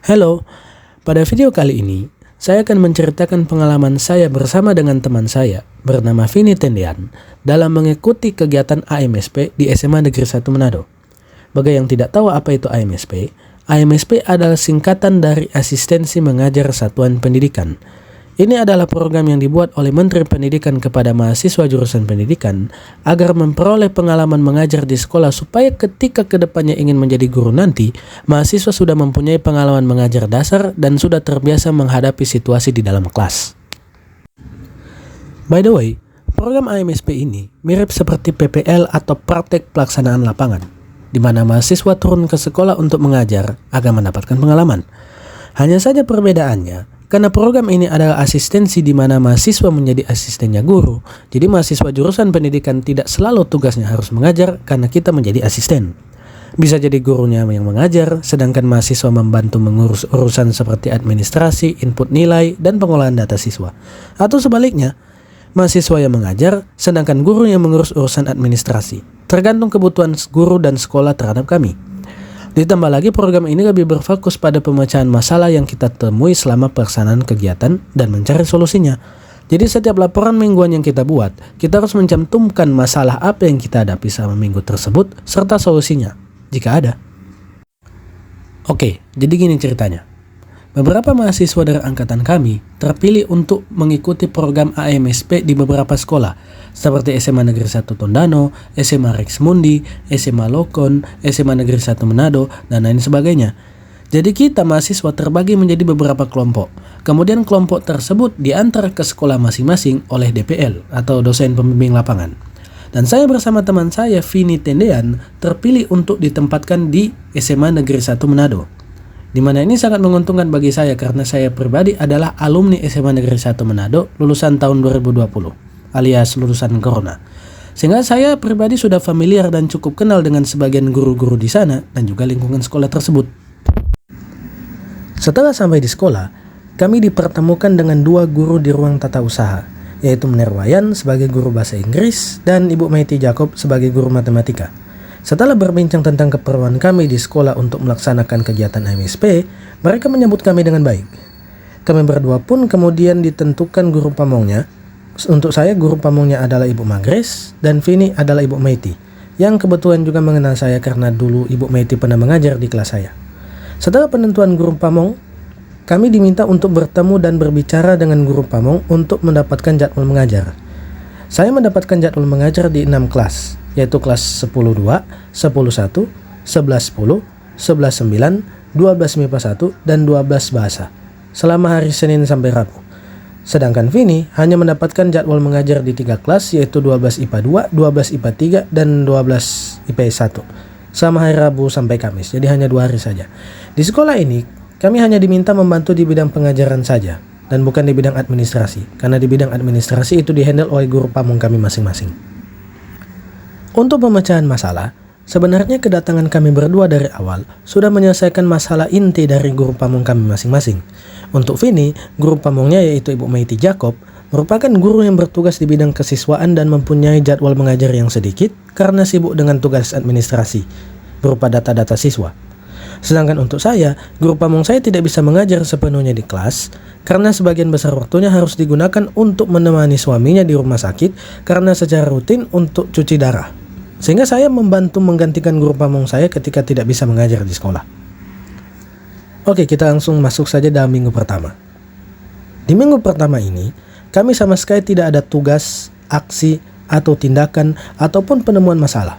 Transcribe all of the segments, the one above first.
Halo, pada video kali ini saya akan menceritakan pengalaman saya bersama dengan teman saya bernama Vini Tendean dalam mengikuti kegiatan AMSP di SMA Negeri 1 Manado. Bagi yang tidak tahu apa itu AMSP, AMSP adalah singkatan dari Asistensi Mengajar Satuan Pendidikan. Ini adalah program yang dibuat oleh Menteri Pendidikan kepada mahasiswa jurusan pendidikan agar memperoleh pengalaman mengajar di sekolah supaya ketika kedepannya ingin menjadi guru nanti, mahasiswa sudah mempunyai pengalaman mengajar dasar dan sudah terbiasa menghadapi situasi di dalam kelas. By the way, program AMSP ini mirip seperti PPL atau praktek pelaksanaan lapangan, di mana mahasiswa turun ke sekolah untuk mengajar agar mendapatkan pengalaman. Hanya saja perbedaannya, karena program ini adalah asistensi di mana mahasiswa menjadi asistennya guru, jadi mahasiswa jurusan pendidikan tidak selalu tugasnya harus mengajar karena kita menjadi asisten. Bisa jadi gurunya yang mengajar, sedangkan mahasiswa membantu mengurus urusan seperti administrasi, input nilai, dan pengolahan data siswa. Atau sebaliknya, mahasiswa yang mengajar, sedangkan guru yang mengurus urusan administrasi. Tergantung kebutuhan guru dan sekolah terhadap kami. Ditambah lagi program ini lebih berfokus pada pemecahan masalah yang kita temui selama pelaksanaan kegiatan dan mencari solusinya. Jadi setiap laporan mingguan yang kita buat, kita harus mencantumkan masalah apa yang kita hadapi selama minggu tersebut serta solusinya, jika ada. Oke, jadi gini ceritanya. Beberapa mahasiswa dari angkatan kami terpilih untuk mengikuti program AMSP di beberapa sekolah, seperti SMA Negeri 1 Tondano, SMA Rex Mundi, SMA Lokon, SMA Negeri 1 Manado, dan lain sebagainya. Jadi kita mahasiswa terbagi menjadi beberapa kelompok. Kemudian kelompok tersebut diantar ke sekolah masing-masing oleh DPL atau dosen pembimbing lapangan. Dan saya bersama teman saya Vini Tendean terpilih untuk ditempatkan di SMA Negeri 1 Manado. Di mana ini sangat menguntungkan bagi saya karena saya pribadi adalah alumni SMA Negeri 1 Manado lulusan tahun 2020 alias lulusan Corona. Sehingga saya pribadi sudah familiar dan cukup kenal dengan sebagian guru-guru di sana dan juga lingkungan sekolah tersebut. Setelah sampai di sekolah, kami dipertemukan dengan dua guru di ruang tata usaha, yaitu Menerwayan sebagai guru bahasa Inggris dan Ibu Maiti Jacob sebagai guru matematika. Setelah berbincang tentang keperluan kami di sekolah untuk melaksanakan kegiatan AMSP, mereka menyambut kami dengan baik. Kami berdua pun kemudian ditentukan guru pamongnya. Untuk saya, guru pamongnya adalah Ibu Magres dan Vini adalah Ibu Maiti, yang kebetulan juga mengenal saya karena dulu Ibu Maiti pernah mengajar di kelas saya. Setelah penentuan guru pamong, kami diminta untuk bertemu dan berbicara dengan guru pamong untuk mendapatkan jadwal mengajar. Saya mendapatkan jadwal mengajar di 6 kelas, yaitu kelas 10-2, 10-1, 11-10, 11-9, 12 MIPA 1, dan 12 bahasa, selama hari Senin sampai Rabu. Sedangkan Vini hanya mendapatkan jadwal mengajar di 3 kelas, yaitu 12 IPA 2, 12 IPA 3, dan 12 IPS 1, selama hari Rabu sampai Kamis, jadi hanya 2 hari saja. Di sekolah ini, kami hanya diminta membantu di bidang pengajaran saja, dan bukan di bidang administrasi, karena di bidang administrasi itu dihandle oleh guru pamong kami masing-masing. Untuk pemecahan masalah, sebenarnya kedatangan kami berdua dari awal sudah menyelesaikan masalah inti dari guru pamong kami masing-masing. Untuk Vini, guru pamongnya yaitu Ibu Maiti Jacob, merupakan guru yang bertugas di bidang kesiswaan dan mempunyai jadwal mengajar yang sedikit karena sibuk dengan tugas administrasi, berupa data-data siswa. Sedangkan untuk saya, guru pamong saya tidak bisa mengajar sepenuhnya di kelas karena sebagian besar waktunya harus digunakan untuk menemani suaminya di rumah sakit karena secara rutin untuk cuci darah. Sehingga saya membantu menggantikan guru pamong saya ketika tidak bisa mengajar di sekolah. Oke, kita langsung masuk saja dalam minggu pertama. Di minggu pertama ini, kami sama sekali tidak ada tugas, aksi, atau tindakan, ataupun penemuan masalah.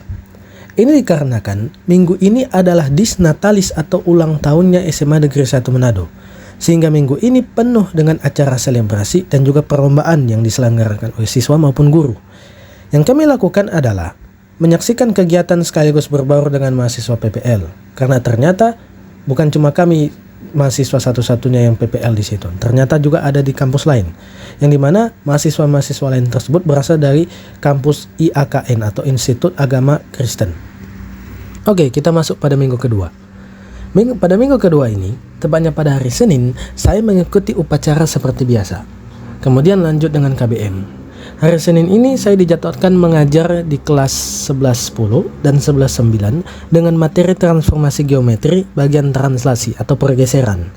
Ini dikarenakan minggu ini adalah Disnatalis atau ulang tahunnya SMA Negeri 1 Manado. Sehingga minggu ini penuh dengan acara selebrasi dan juga perlombaan yang diselenggarakan oleh siswa maupun guru. Yang kami lakukan adalah menyaksikan kegiatan sekaligus berbaur dengan mahasiswa PPL. Karena ternyata bukan cuma kami mahasiswa satu-satunya yang PPL di situ. Ternyata juga ada di kampus lain, yang dimana mahasiswa-mahasiswa lain tersebut berasal dari kampus IAKN atau Institut Agama Kristen. Oke, kita masuk pada minggu kedua. Pada minggu kedua ini, tepatnya pada hari Senin, saya mengikuti upacara seperti biasa. Kemudian lanjut dengan KBM. Hari Senin ini saya dijadwalkan mengajar di kelas 11.10 dan 11.9 dengan materi transformasi geometri bagian translasi atau pergeseran.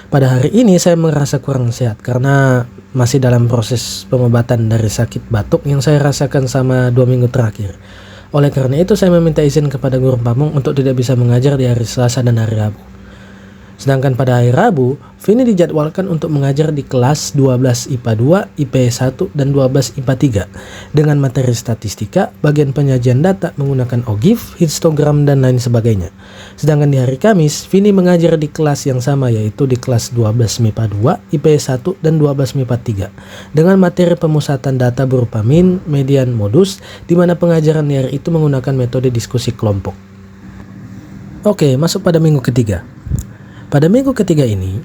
Pada hari ini saya merasa kurang sehat karena masih dalam proses pengobatan dari sakit batuk yang saya rasakan selama 2 minggu terakhir. Oleh karena itu saya meminta izin kepada guru pamong untuk tidak bisa mengajar di hari Selasa dan hari Rabu. Sedangkan pada hari Rabu, Vini dijadwalkan untuk mengajar di kelas 12 IPA 2, IPS 1, dan 12 IPA 3 dengan materi statistika, bagian penyajian data menggunakan OGIF, histogram, dan lain sebagainya. Sedangkan di hari Kamis, Vini mengajar di kelas yang sama yaitu di kelas 12 MIPA 2, IPS 1, dan 12 MIPA 3 dengan materi pemusatan data berupa min, median, modus, di mana pengajaran di hari itu menggunakan metode diskusi kelompok. Oke, masuk pada minggu ketiga. Pada minggu ketiga ini,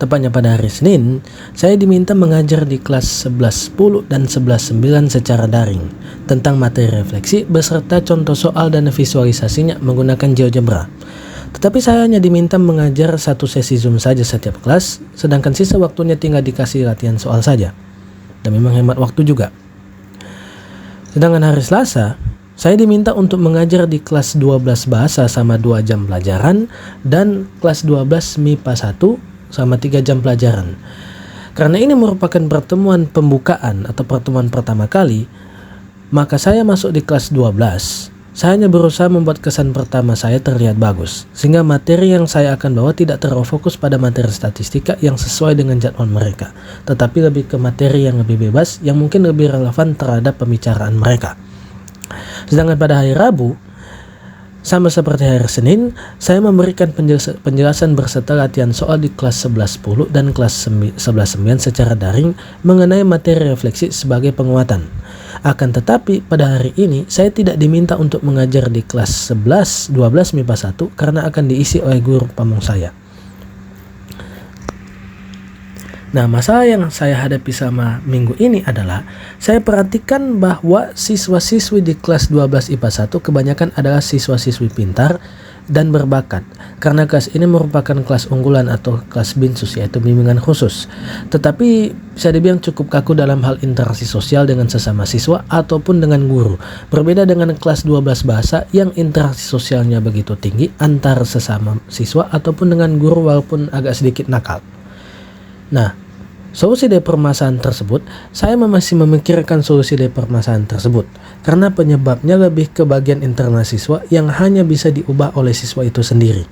tepatnya pada hari Senin, saya diminta mengajar di kelas 11.10 dan 11.9 secara daring tentang materi refleksi beserta contoh soal dan visualisasinya menggunakan GeoGebra. Tetapi saya hanya diminta mengajar satu sesi Zoom saja setiap kelas, sedangkan sisa waktunya tinggal dikasih latihan soal saja. Demi menghemat waktu juga. Sedangkan hari Selasa, saya diminta untuk mengajar di kelas 12 bahasa sama 2 jam pelajaran dan kelas 12 MIPA 1 sama 3 jam pelajaran. Karena ini merupakan pertemuan pembukaan atau pertemuan pertama kali, maka saya masuk di kelas 12. Saya hanya berusaha membuat kesan pertama saya terlihat bagus, sehingga materi yang saya akan bawa tidak terlalu fokus pada materi statistika yang sesuai dengan jadwal mereka, tetapi lebih ke materi yang lebih bebas yang mungkin lebih relevan terhadap pembicaraan mereka. Sedangkan pada hari Rabu, sama seperti hari Senin, saya memberikan penjelasan berserta latihan soal di kelas 11.10 dan kelas 11.9 secara daring mengenai materi refleksi sebagai penguatan. Akan tetapi pada hari ini saya tidak diminta untuk mengajar di kelas 11, 12 MIPA 1 karena akan diisi oleh guru pamong saya. Nah, masalah yang saya hadapi sama minggu ini adalah saya perhatikan bahwa siswa-siswi di kelas 12 IPA 1 kebanyakan adalah siswa-siswi pintar dan berbakat karena kelas ini merupakan kelas unggulan atau kelas binsus yaitu bimbingan khusus. Tetapi bisa dibilang cukup kaku dalam hal interaksi sosial dengan sesama siswa ataupun dengan guru. Berbeda dengan kelas 12 bahasa yang interaksi sosialnya begitu tinggi antar sesama siswa ataupun dengan guru walaupun agak sedikit nakal. Nah, solusi dari permasalahan tersebut, saya masih memikirkan solusi dari permasalahan tersebut karena penyebabnya lebih ke bagian internal siswa yang hanya bisa diubah oleh siswa itu sendiri.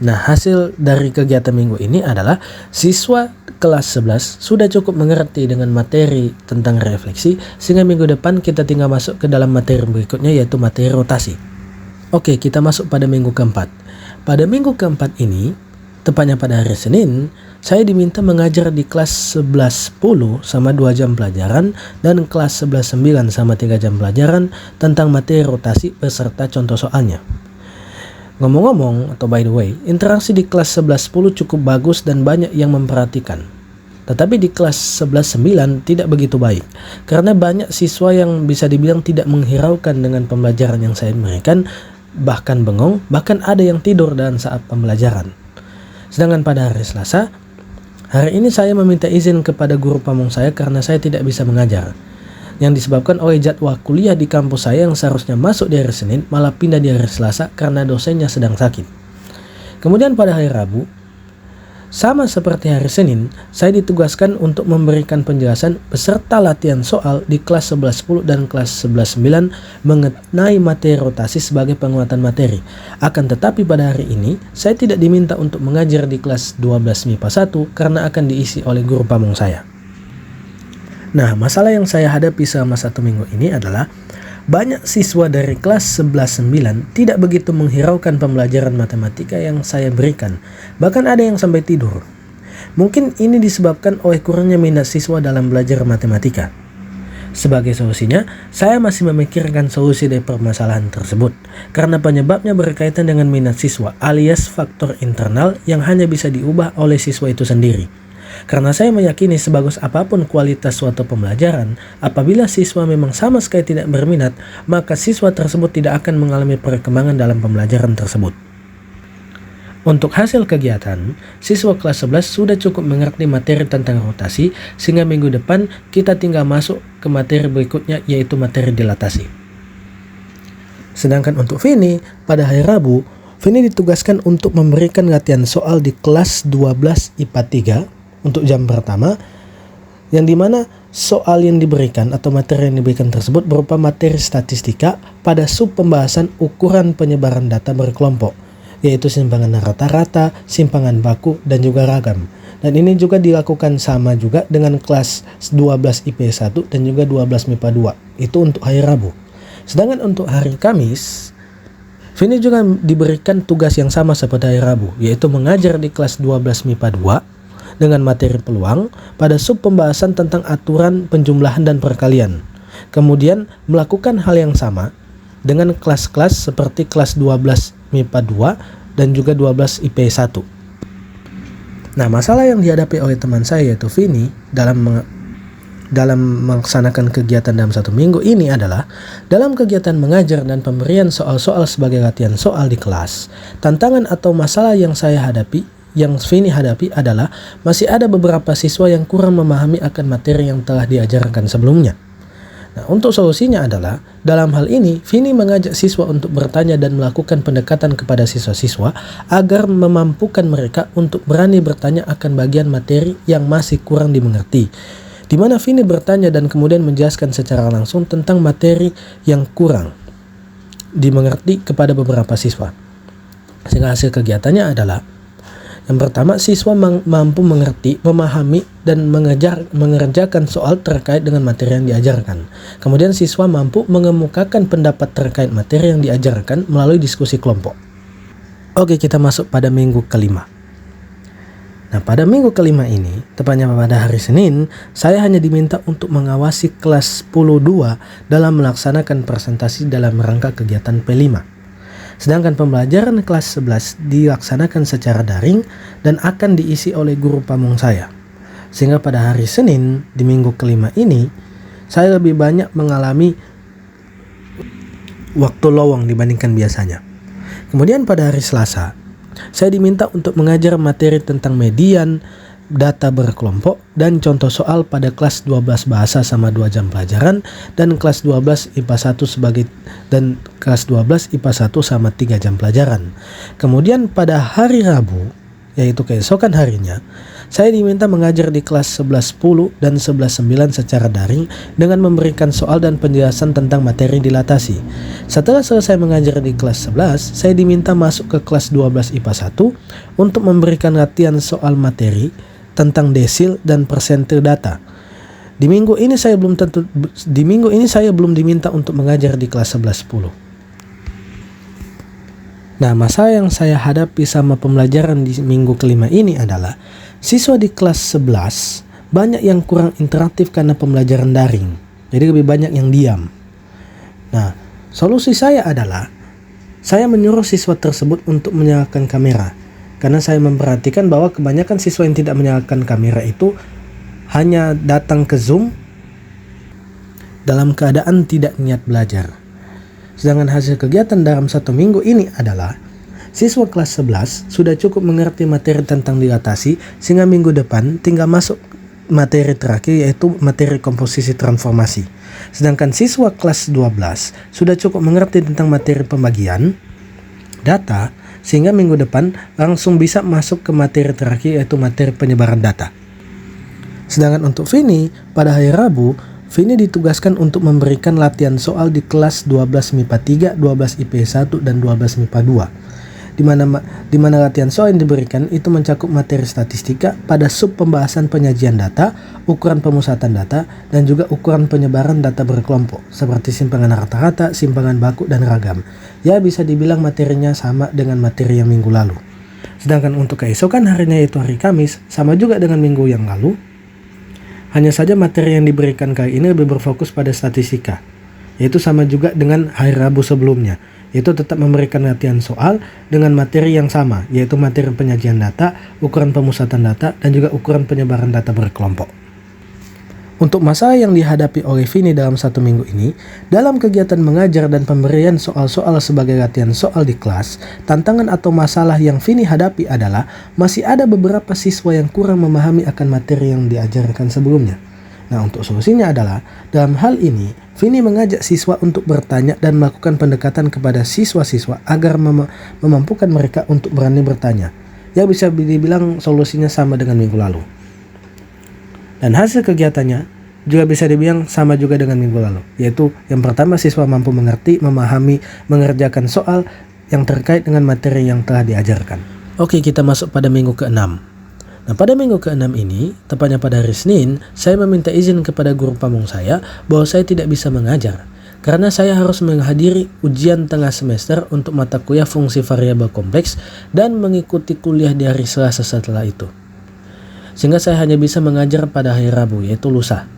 Nah, hasil dari kegiatan minggu ini adalah siswa kelas 11 sudah cukup mengerti dengan materi tentang refleksi sehingga minggu depan kita tinggal masuk ke dalam materi berikutnya yaitu materi rotasi. Oke, kita masuk pada minggu keempat. Pada minggu keempat ini, tepatnya pada hari Senin, saya diminta mengajar di kelas 11.10 sama 2 jam pelajaran dan kelas 11.9 sama 3 jam pelajaran tentang materi rotasi beserta contoh soalnya. Ngomong-ngomong, atau by the way, interaksi di kelas 11.10 cukup bagus dan banyak yang memperhatikan. Tetapi di kelas 11.9 tidak begitu baik, karena banyak siswa yang bisa dibilang tidak menghiraukan dengan pembelajaran yang saya berikan, bahkan bengong, bahkan ada yang tidur dalam saat pembelajaran. Sedangkan pada hari Selasa, hari ini saya meminta izin kepada guru pamong saya karena saya tidak bisa mengajar. Yang disebabkan oleh jadwal kuliah di kampus saya yang seharusnya masuk di hari Senin malah pindah di hari Selasa karena dosennya sedang sakit. Kemudian pada hari Rabu, sama seperti hari Senin, saya ditugaskan untuk memberikan penjelasan beserta latihan soal di kelas 11.10 dan kelas 11.9 mengenai materi rotasi sebagai penguatan materi. Akan tetapi pada hari ini, saya tidak diminta untuk mengajar di kelas 12 MIPA 1 karena akan diisi oleh guru pamong saya. Nah, masalah yang saya hadapi selama 1 minggu ini adalah banyak siswa dari kelas 11.9 tidak begitu menghiraukan pembelajaran matematika yang saya berikan. Bahkan ada yang sampai tidur. Mungkin ini disebabkan oleh kurangnya minat siswa dalam belajar matematika. Sebagai solusinya, saya masih memikirkan solusi dari permasalahan tersebut. Karena penyebabnya berkaitan dengan minat siswa alias faktor internal yang hanya bisa diubah oleh siswa itu sendiri. Karena saya meyakini sebagus apapun kualitas suatu pembelajaran, apabila siswa memang sama sekali tidak berminat, maka siswa tersebut tidak akan mengalami perkembangan dalam pembelajaran tersebut. Untuk hasil kegiatan, siswa kelas 11 sudah cukup mengerti materi tentang rotasi sehingga minggu depan kita tinggal masuk ke materi berikutnya, yaitu materi dilatasi. Sedangkan untuk Vini, pada hari Rabu, Vini ditugaskan untuk memberikan latihan soal di kelas 12 IPA 3 untuk jam pertama, yang dimana soal yang diberikan atau materi yang diberikan tersebut berupa materi statistika pada sub pembahasan ukuran penyebaran data berkelompok, yaitu simpangan rata-rata, simpangan baku, dan juga ragam. Dan ini juga dilakukan sama juga dengan kelas 12 IPA 1 dan juga 12 MIPA 2. Itu untuk hari Rabu. Sedangkan untuk hari Kamis, Vini juga diberikan tugas yang sama seperti hari Rabu, yaitu mengajar di kelas 12 MIPA 2 dengan materi peluang pada sub pembahasan tentang aturan penjumlahan dan perkalian. Kemudian melakukan hal yang sama dengan kelas-kelas seperti kelas 12 MIPA 2 dan juga 12 IPA 1. Nah, masalah yang dihadapi oleh teman saya yaitu Vini dalam melaksanakan kegiatan dalam satu minggu ini adalah dalam kegiatan mengajar dan pemberian soal-soal sebagai latihan soal di kelas. Tantangan atau masalah yang Vini hadapi adalah masih ada beberapa siswa yang kurang memahami akan materi yang telah diajarkan sebelumnya. Nah, untuk solusinya adalah dalam hal ini Vini mengajak siswa untuk bertanya dan melakukan pendekatan kepada siswa-siswa agar memampukan mereka untuk berani bertanya akan bagian materi yang masih kurang dimengerti, di mana Vini bertanya dan kemudian menjelaskan secara langsung tentang materi yang kurang dimengerti kepada beberapa siswa. Sehingga hasil kegiatannya adalah yang pertama, siswa mampu mengerti, memahami, dan mengerjakan soal terkait dengan materi yang diajarkan. Kemudian siswa mampu mengemukakan pendapat terkait materi yang diajarkan melalui diskusi kelompok. Oke, kita masuk pada minggu kelima. Nah, pada minggu kelima ini, tepatnya pada hari Senin, saya hanya diminta untuk mengawasi kelas 10-2 dalam melaksanakan presentasi dalam rangka kegiatan P5. Sedangkan pembelajaran kelas 11 dilaksanakan secara daring dan akan diisi oleh guru pamong saya. Sehingga pada hari Senin di minggu kelima ini, saya lebih banyak mengalami waktu lowong dibandingkan biasanya. Kemudian pada hari Selasa, saya diminta untuk mengajar materi tentang median, data berkelompok, dan contoh soal pada kelas 12 bahasa sama 2 jam pelajaran dan kelas 12 IPA 1 kelas 12 IPA 1 sama 3 jam pelajaran. Kemudian pada hari Rabu, yaitu keesokan harinya, saya diminta mengajar di kelas 11-10 dan 11-9 secara daring dengan memberikan soal dan penjelasan tentang materi dilatasi. Setelah selesai mengajar di kelas 11, saya diminta masuk ke kelas 12 IPA 1 untuk memberikan latihan soal materi tentang desil dan persentile data. Di minggu ini saya belum diminta untuk mengajar di kelas 11-10. Nah, masalah yang saya hadapi sama pembelajaran di minggu kelima ini adalah siswa di kelas 11 banyak yang kurang interaktif karena pembelajaran daring. Jadi lebih banyak yang diam. Nah, solusi saya adalah saya menyuruh siswa tersebut untuk menyalakan kamera. Karena saya memperhatikan bahwa kebanyakan siswa yang tidak menyalakan kamera itu hanya datang ke Zoom dalam keadaan tidak niat belajar. Sedangkan hasil kegiatan dalam satu minggu ini adalah siswa kelas 11 sudah cukup mengerti materi tentang dilatasi sehingga minggu depan tinggal masuk materi terakhir, yaitu materi komposisi transformasi. Sedangkan siswa kelas 12 sudah cukup mengerti tentang materi pembagian data sehingga minggu depan langsung bisa masuk ke materi terakhir, yaitu materi penyebaran data. Sedangkan untuk Vini, pada hari Rabu, Vini ditugaskan untuk memberikan latihan soal di kelas 12 MIPA 3, 12 IPA 1, dan 12 MIPA 2. Di mana latihan soal yang diberikan itu mencakup materi statistika pada sub pembahasan penyajian data, ukuran pemusatan data, dan juga ukuran penyebaran data berkelompok, seperti simpangan rata-rata, simpangan baku, dan ragam. Ya, bisa dibilang materinya sama dengan materi yang minggu lalu. Sedangkan untuk keesokan harinya, yaitu hari Kamis, sama juga dengan minggu yang lalu. Hanya saja materi yang diberikan kali ini lebih berfokus pada statistika, yaitu sama juga dengan hari Rabu sebelumnya, yaitu tetap memberikan latihan soal dengan materi yang sama, yaitu materi penyajian data, ukuran pemusatan data, dan juga ukuran penyebaran data berkelompok. Untuk masalah yang dihadapi oleh Vini dalam 1 minggu ini, dalam kegiatan mengajar dan pemberian soal-soal sebagai latihan soal di kelas, tantangan atau masalah yang Vini hadapi adalah masih ada beberapa siswa yang kurang memahami akan materi yang diajarkan sebelumnya. Nah, untuk solusinya adalah, dalam hal ini, Vini mengajak siswa untuk bertanya dan melakukan pendekatan kepada siswa-siswa agar memampukan mereka untuk berani bertanya. Ya, bisa dibilang solusinya sama dengan minggu lalu. Dan hasil kegiatannya juga bisa dibilang sama juga dengan minggu lalu, yaitu yang pertama, siswa mampu mengerti, memahami, mengerjakan soal yang terkait dengan materi yang telah diajarkan. Oke, kita masuk pada minggu ke-6. Nah, pada minggu ke-6 ini, tepatnya pada hari Senin, saya meminta izin kepada guru pamong saya bahwa saya tidak bisa mengajar karena saya harus menghadiri ujian tengah semester untuk mata kuliah fungsi variabel kompleks dan mengikuti kuliah di hari Selasa setelah itu. Sehingga saya hanya bisa mengajar pada hari Rabu, yaitu lusa.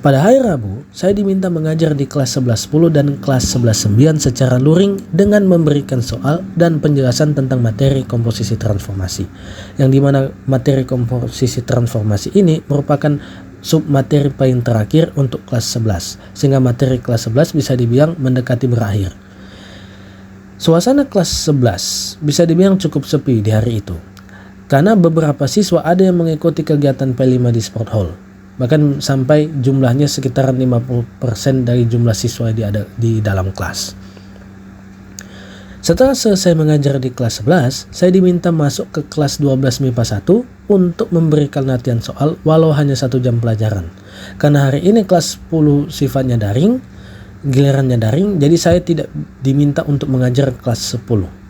Pada hari Rabu, saya diminta mengajar di kelas 11.10 dan kelas 11.9 secara luring dengan memberikan soal dan penjelasan tentang materi komposisi transformasi. Yang dimana materi komposisi transformasi ini merupakan submateri paling terakhir untuk kelas 11. Sehingga materi kelas 11 bisa dibilang mendekati berakhir. Suasana kelas 11 bisa dibilang cukup sepi di hari itu. Karena beberapa siswa ada yang mengikuti kegiatan P5 di Sport Hall. Bahkan sampai jumlahnya sekitar 50% dari jumlah siswa di dalam kelas. Setelah selesai mengajar di kelas 11, saya diminta masuk ke kelas 12 MIPA 1 untuk memberikan latihan soal walau hanya 1 jam pelajaran. Karena hari ini kelas 10 sifatnya daring, gilirannya daring, jadi saya tidak diminta untuk mengajar kelas 10.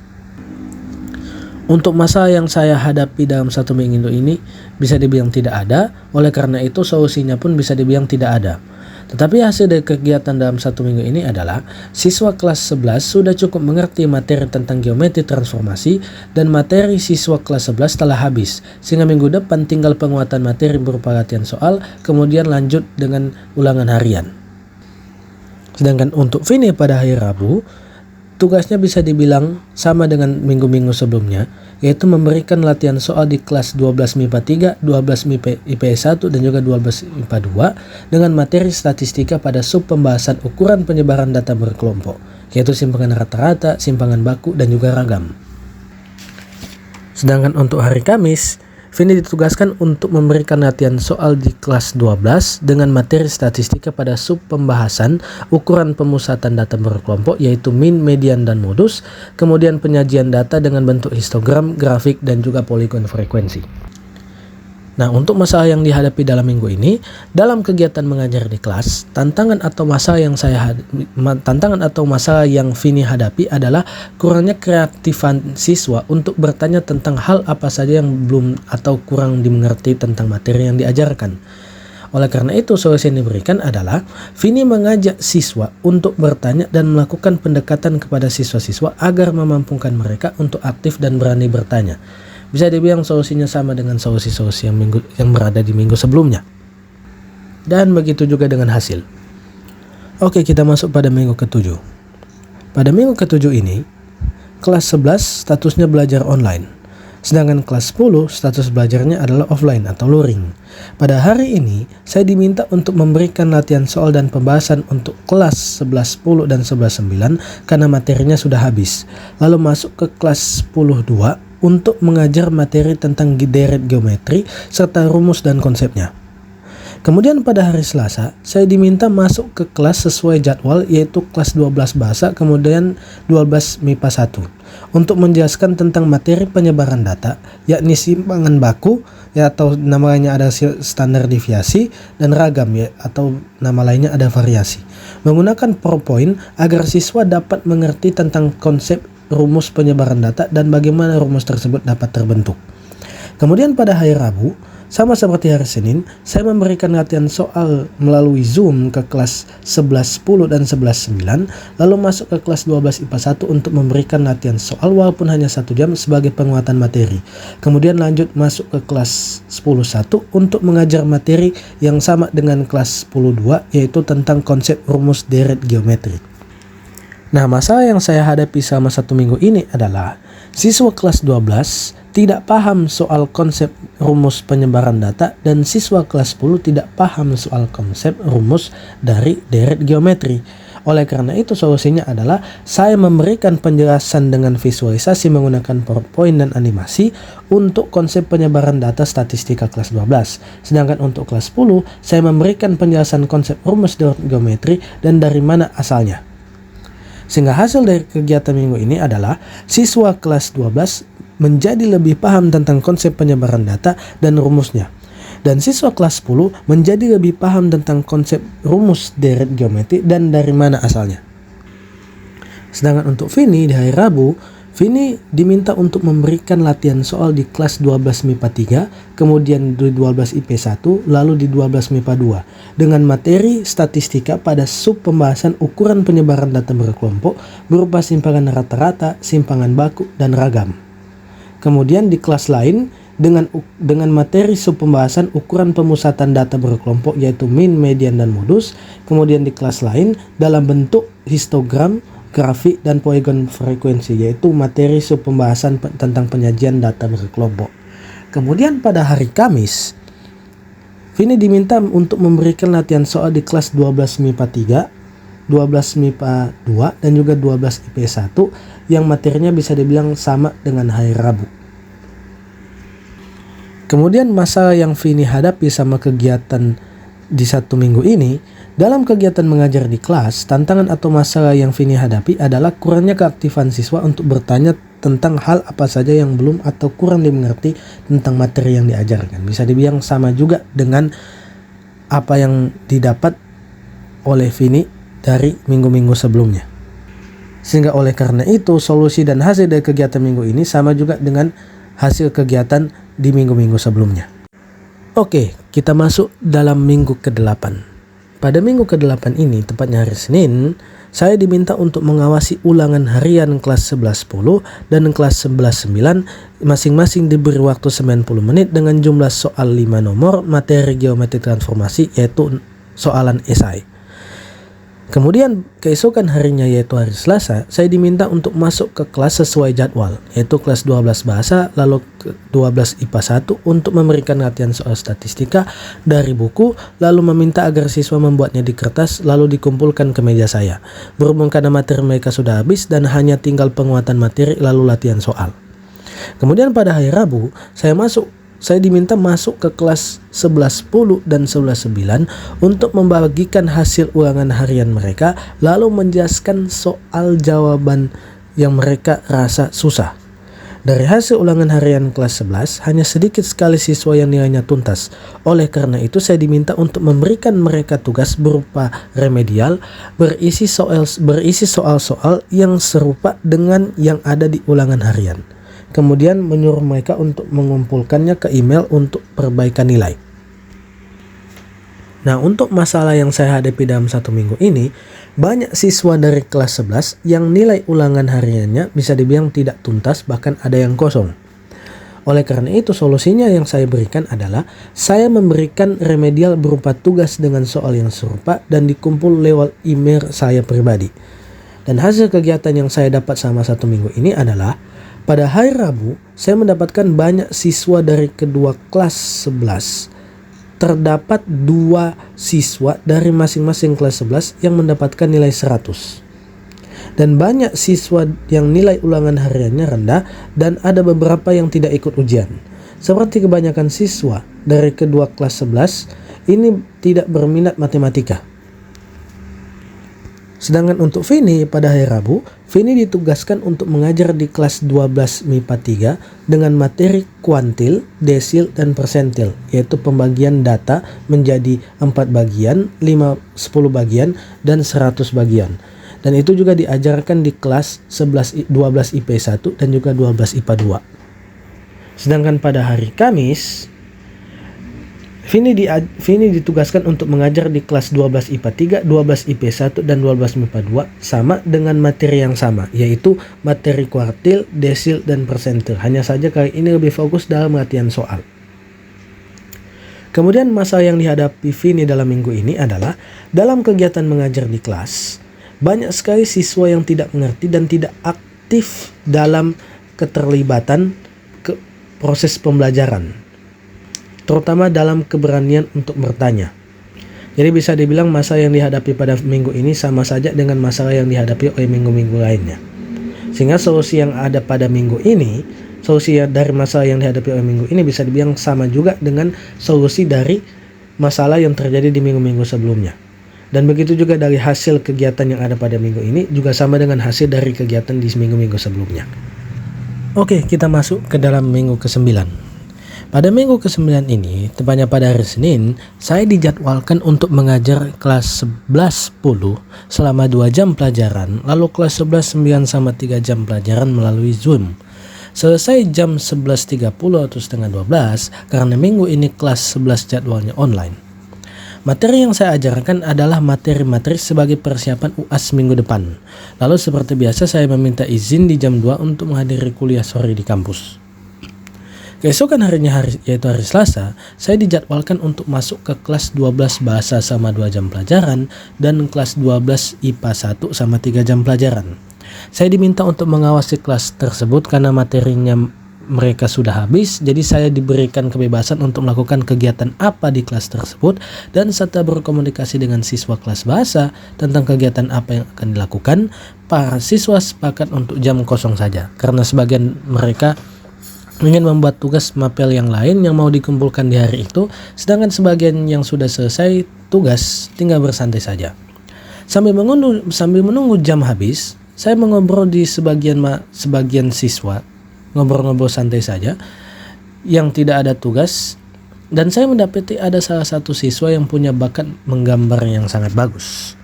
Untuk masalah yang saya hadapi dalam 1 minggu ini bisa dibilang tidak ada, oleh karena itu solusinya pun bisa dibilang tidak ada. Tetapi hasil dari kegiatan dalam 1 minggu ini adalah siswa kelas 11 sudah cukup mengerti materi tentang geometri transformasi dan materi siswa kelas 11 telah habis. Sehingga minggu depan tinggal penguatan materi berupa latihan soal, kemudian lanjut dengan ulangan harian. Sedangkan untuk Vini pada hari Rabu, tugasnya bisa dibilang sama dengan minggu-minggu sebelumnya, yaitu memberikan latihan soal di kelas 12 MIPA 3, 12 MIPA IPS 1, dan juga 12 IPA 2 dengan materi statistika pada sub pembahasan ukuran penyebaran data berkelompok, yaitu simpangan rata-rata, simpangan baku, dan juga ragam. Sedangkan untuk hari Kamis, Vini ditugaskan untuk memberikan latihan soal di kelas 12 dengan materi statistika pada sub pembahasan ukuran pemusatan data berkelompok, yaitu min, median, dan modus, kemudian penyajian data dengan bentuk histogram, grafik, dan juga poligon frekuensi. Nah, untuk masalah yang dihadapi dalam minggu ini, dalam kegiatan mengajar di kelas, tantangan atau masalah yang Vini hadapi adalah kurangnya kreatifan siswa untuk bertanya tentang hal apa saja yang belum atau kurang dimengerti tentang materi yang diajarkan. Oleh karena itu, solusi yang diberikan adalah Vini mengajak siswa untuk bertanya dan melakukan pendekatan kepada siswa-siswa agar memampukan mereka untuk aktif dan berani bertanya. Bisa dibilang solusinya sama dengan solusi-solusi yang berada di minggu sebelumnya. Dan begitu juga dengan hasil. Oke, kita masuk pada minggu ke-7. Pada minggu ke-7 ini, kelas 11 statusnya belajar online. Sedangkan kelas 10 status belajarnya adalah offline atau luring. Pada hari ini, saya diminta untuk memberikan latihan soal dan pembahasan untuk kelas 11.10 dan 11.9 karena materinya sudah habis. Lalu masuk ke kelas 10.2 untuk mengajar materi tentang deret geometri serta rumus dan konsepnya. Kemudian pada hari Selasa, saya diminta masuk ke kelas sesuai jadwal, yaitu kelas 12 bahasa, kemudian 12 MIPA 1 untuk menjelaskan tentang materi penyebaran data, yakni simpangan baku, atau nama lainnya ada standar deviasi, dan ragam, atau nama lainnya ada variasi, menggunakan PowerPoint agar siswa dapat mengerti tentang konsep rumus penyebaran data dan bagaimana rumus tersebut dapat terbentuk. Kemudian pada hari Rabu, sama seperti hari Senin, saya memberikan latihan soal melalui Zoom ke kelas 11.10 dan 11.9, lalu masuk ke kelas 12 IPA 1 untuk memberikan latihan soal walaupun hanya 1 jam sebagai penguatan materi. Kemudian lanjut masuk ke kelas 10.1 untuk mengajar materi yang sama dengan kelas 10.2, yaitu tentang konsep rumus deret geometri. Nah, masalah yang saya hadapi selama 1 minggu ini adalah siswa kelas 12 tidak paham soal konsep rumus penyebaran data dan siswa kelas 10 tidak paham soal konsep rumus dari deret geometri. Oleh karena itu solusinya adalah saya memberikan penjelasan dengan visualisasi menggunakan PowerPoint dan animasi untuk konsep penyebaran data statistika kelas 12. Sedangkan untuk kelas 10 saya memberikan penjelasan konsep rumus deret geometri dan dari mana asalnya. Sehingga hasil dari kegiatan minggu ini adalah siswa kelas 12 menjadi lebih paham tentang konsep penyebaran data dan rumusnya. Dan siswa kelas 10 menjadi lebih paham tentang konsep rumus deret geometri dan dari mana asalnya. Sedangkan untuk Vini di hari Rabu, Vini diminta untuk memberikan latihan soal di kelas 12 MIPA 3, kemudian di 12 IP 1, lalu di 12 MIPA 2 dengan materi statistika pada sub pembahasan ukuran penyebaran data berkelompok berupa simpangan rata-rata, simpangan baku, dan ragam. Kemudian di kelas lain dengan materi sub pembahasan ukuran pemusatan data berkelompok yaitu min, median, dan modus. Kemudian di kelas lain dalam bentuk histogram, grafik, dan polygon frekuensi yaitu materi sub pembahasan tentang penyajian data berkelompok. Kemudian pada hari Kamis, Vini diminta untuk memberikan latihan soal di kelas 12 MIPA 3, 12 MIPA 2, dan juga 12 IP 1 yang materinya bisa dibilang sama dengan hari Rabu. Kemudian masalah yang Vini hadapi sama kegiatan di 1 minggu ini, dalam kegiatan mengajar di kelas, tantangan atau masalah yang Vini hadapi adalah kurangnya keaktifan siswa untuk bertanya tentang hal apa saja yang belum atau kurang dimengerti tentang materi yang diajarkan. Bisa dibilang sama juga dengan apa yang didapat oleh Vini dari minggu-minggu sebelumnya. Sehingga oleh karena itu, solusi dan hasil dari kegiatan minggu ini sama juga dengan hasil kegiatan di minggu-minggu sebelumnya. Oke, kita masuk dalam minggu ke-8. Pada minggu ke-8 ini, tepatnya hari Senin, saya diminta untuk mengawasi ulangan harian kelas 11.10 dan kelas 11.9, masing-masing diberi waktu 90 menit dengan jumlah soal 5 nomor materi geometri transformasi yaitu soalan esai. Kemudian keesokan harinya yaitu hari Selasa, saya diminta untuk masuk ke kelas sesuai jadwal, yaitu kelas 12 bahasa, lalu 12 IPA 1 untuk memberikan latihan soal statistika dari buku, lalu meminta agar siswa membuatnya di kertas, lalu dikumpulkan ke meja saya. Berhubung karena materi mereka sudah habis dan hanya tinggal penguatan materi lalu latihan soal. Kemudian pada hari Rabu, saya diminta masuk ke kelas 11.10 dan 11.9 untuk membagikan hasil ulangan harian mereka lalu menjelaskan soal jawaban yang mereka rasa susah. Dari hasil ulangan harian kelas 11, hanya sedikit sekali siswa yang nilainya tuntas. Oleh karena itu saya diminta untuk memberikan mereka tugas berupa remedial berisi soal-soal yang serupa dengan yang ada di ulangan harian. Kemudian menyuruh mereka untuk mengumpulkannya ke email untuk perbaikan nilai. Nah, untuk masalah yang saya hadapi dalam 1 minggu ini, banyak siswa dari kelas 11 yang nilai ulangan hariannya bisa dibilang tidak tuntas, bahkan ada yang kosong. Oleh karena itu, solusinya yang saya berikan adalah saya memberikan remedial berupa tugas dengan soal yang serupa dan dikumpul lewat email saya pribadi. Dan hasil kegiatan yang saya dapat selama 1 minggu ini adalah pada hari Rabu, saya mendapatkan banyak siswa dari kedua kelas 11. Terdapat 2 siswa dari masing-masing kelas 11 yang mendapatkan nilai 100. Dan banyak siswa yang nilai ulangan hariannya rendah dan ada beberapa yang tidak ikut ujian. Seperti kebanyakan siswa dari kedua kelas 11, ini tidak berminat matematika. Sedangkan untuk Vini pada hari Rabu, Vini ditugaskan untuk mengajar di kelas 12 MIPA 3 dengan materi kuantil, desil, dan persentil, yaitu pembagian data menjadi 4 bagian, 10 bagian, dan 100 bagian. Dan itu juga diajarkan di kelas 12 IP 1 dan juga 12 IPA 2. Sedangkan pada hari Kamis, Vini ditugaskan untuk mengajar di kelas 12 IPA 3, 12 IP 1, dan 12 MIPA 2 sama dengan materi yang sama, yaitu materi kuartil, desil, dan persentil. Hanya saja kali ini lebih fokus dalam latihan soal. Kemudian masalah yang dihadapi Vini dalam minggu ini adalah dalam kegiatan mengajar di kelas, banyak sekali siswa yang tidak mengerti dan tidak aktif dalam keterlibatan proses pembelajaran, terutama dalam keberanian untuk bertanya. Jadi bisa dibilang masa yang dihadapi pada minggu ini sama saja dengan masalah yang dihadapi oleh minggu-minggu lainnya. Sehingga solusi yang ada pada minggu ini, solusi dari masalah yang dihadapi oleh minggu ini bisa dibilang sama juga dengan solusi dari masalah yang terjadi di minggu-minggu sebelumnya. Dan begitu juga dari hasil kegiatan yang ada pada minggu ini juga sama dengan hasil dari kegiatan di minggu-minggu sebelumnya. Oke, kita masuk ke dalam minggu ke-9. Pada minggu ke-9 ini, tepatnya pada hari Senin, saya dijadwalkan untuk mengajar kelas 11-10 selama 2 jam pelajaran, lalu kelas 11-9 sama 3 jam pelajaran melalui Zoom. Selesai jam 11.30 atau setengah 12 karena minggu ini kelas 11 jadwalnya online. Materi yang saya ajarkan adalah materi-materi sebagai persiapan UAS minggu depan. Lalu seperti biasa saya meminta izin di jam 2 untuk menghadiri kuliah sore di kampus. Keesokan harinya yaitu hari Selasa, saya dijadwalkan untuk masuk ke kelas 12 bahasa sama 2 jam pelajaran dan kelas 12 IPA 1 sama 3 jam pelajaran. Saya diminta untuk mengawasi kelas tersebut karena materinya mereka sudah habis, jadi saya diberikan kebebasan untuk melakukan kegiatan apa di kelas tersebut dan serta berkomunikasi dengan siswa kelas bahasa tentang kegiatan apa yang akan dilakukan. Para siswa sepakat untuk jam kosong saja karena sebagian mereka ingin membuat tugas mapel yang lain yang mau dikumpulkan di hari itu, sedangkan sebagian yang sudah selesai tugas tinggal bersantai saja. Sambil menunggu jam habis, saya mengobrol di sebagian siswa, ngobrol-ngobrol santai saja yang tidak ada tugas, dan saya mendapati ada salah satu siswa yang punya bakat menggambar yang sangat bagus.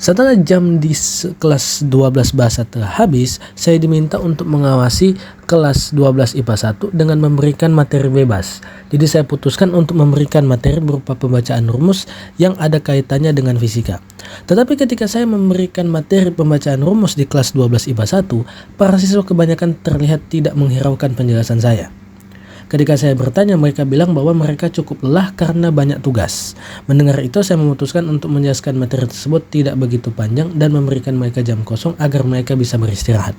Setelah jam di kelas 12 bahasa telah habis, saya diminta untuk mengawasi kelas 12 IPA 1 dengan memberikan materi bebas. Jadi saya putuskan untuk memberikan materi berupa pembacaan rumus yang ada kaitannya dengan fisika. Tetapi ketika saya memberikan materi pembacaan rumus di kelas 12 IPA 1, para siswa kebanyakan terlihat tidak menghiraukan penjelasan saya. Ketika saya bertanya, mereka bilang bahwa mereka cukup lelah karena banyak tugas. Mendengar itu, saya memutuskan untuk menjelaskan materi tersebut tidak begitu panjang dan memberikan mereka jam kosong agar mereka bisa beristirahat.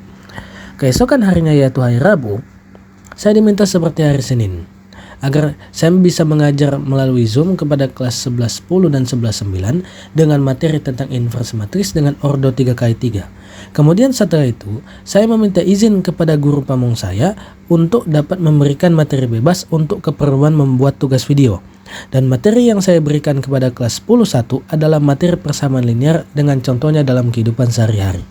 Keesokan harinya yaitu hari Rabu, saya diminta seperti hari Senin, agar saya bisa mengajar melalui Zoom kepada kelas 11-10 dan 11-9 dengan materi tentang inverse matris dengan ordo 3x3. Kemudian setelah itu, saya meminta izin kepada guru pamong saya untuk dapat memberikan materi bebas untuk keperluan membuat tugas video. Dan materi yang saya berikan kepada kelas 10-1 adalah materi persamaan linear dengan contohnya dalam kehidupan sehari-hari.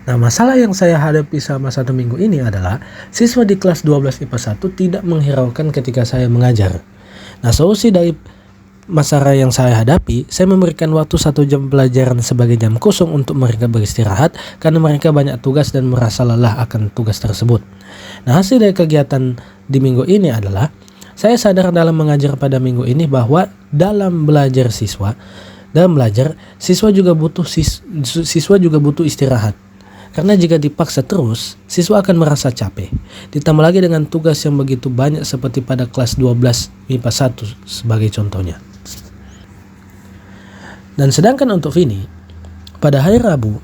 Nah, masalah yang saya hadapi selama 1 minggu ini adalah siswa di kelas 12 IPA 1 tidak menghiraukan ketika saya mengajar. Nah, solusi dari masalah yang saya hadapi, saya memberikan waktu 1 jam pelajaran sebagai jam kosong untuk mereka beristirahat karena mereka banyak tugas dan merasa lelah akan tugas tersebut. Nah, hasil dari kegiatan di minggu ini adalah saya sadar dalam mengajar pada minggu ini bahwa dalam belajar siswa juga butuh istirahat. Karena jika dipaksa terus, siswa akan merasa capek. Ditambah lagi dengan tugas yang begitu banyak seperti pada kelas 12 IPA 1 sebagai contohnya. Dan sedangkan untuk Vini, pada hari Rabu,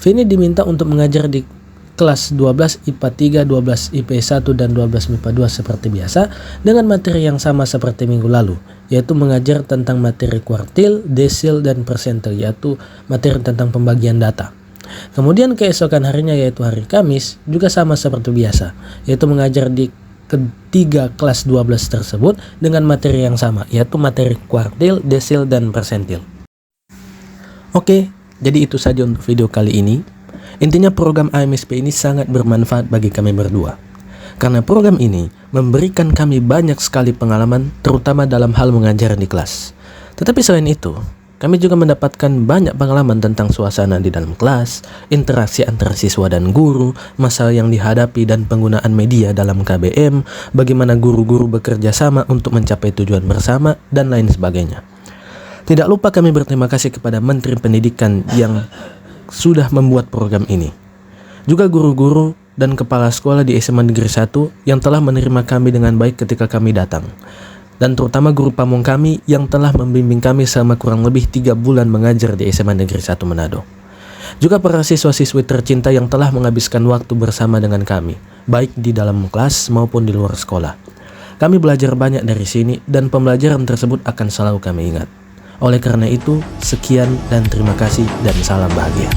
Vini diminta untuk mengajar di kelas 12 IPA 3, 12 IPA 1, dan 12 MIPA 2 seperti biasa dengan materi yang sama seperti minggu lalu, yaitu mengajar tentang materi kuartil, desil, dan persentil, yaitu materi tentang pembagian data. Kemudian keesokan harinya yaitu hari Kamis juga sama seperti biasa, yaitu mengajar di ketiga kelas 12 tersebut dengan materi yang sama, yaitu materi kuartil, desil, dan persentil. Oke, jadi itu saja untuk video kali ini. Intinya program AMSP ini sangat bermanfaat bagi kami berdua. Karena program ini memberikan kami banyak sekali pengalaman, terutama dalam hal mengajar di kelas. Tetapi selain itu, kami juga mendapatkan banyak pengalaman tentang suasana di dalam kelas, interaksi antara siswa dan guru, masalah yang dihadapi dan penggunaan media dalam KBM, bagaimana guru-guru bekerja sama untuk mencapai tujuan bersama, dan lain sebagainya. Tidak lupa kami berterima kasih kepada Menteri Pendidikan yang sudah membuat program ini. Juga guru-guru dan kepala sekolah di SMA Negeri 1 yang telah menerima kami dengan baik ketika kami datang. dan terutama guru pamong kami yang telah membimbing kami selama kurang lebih 3 bulan mengajar di SMA Negeri 1 Manado. Juga para siswa-siswi tercinta yang telah menghabiskan waktu bersama dengan kami, baik di dalam kelas maupun di luar sekolah. Kami belajar banyak dari sini dan pembelajaran tersebut akan selalu kami ingat. Oleh karena itu, sekian dan terima kasih dan salam bahagia.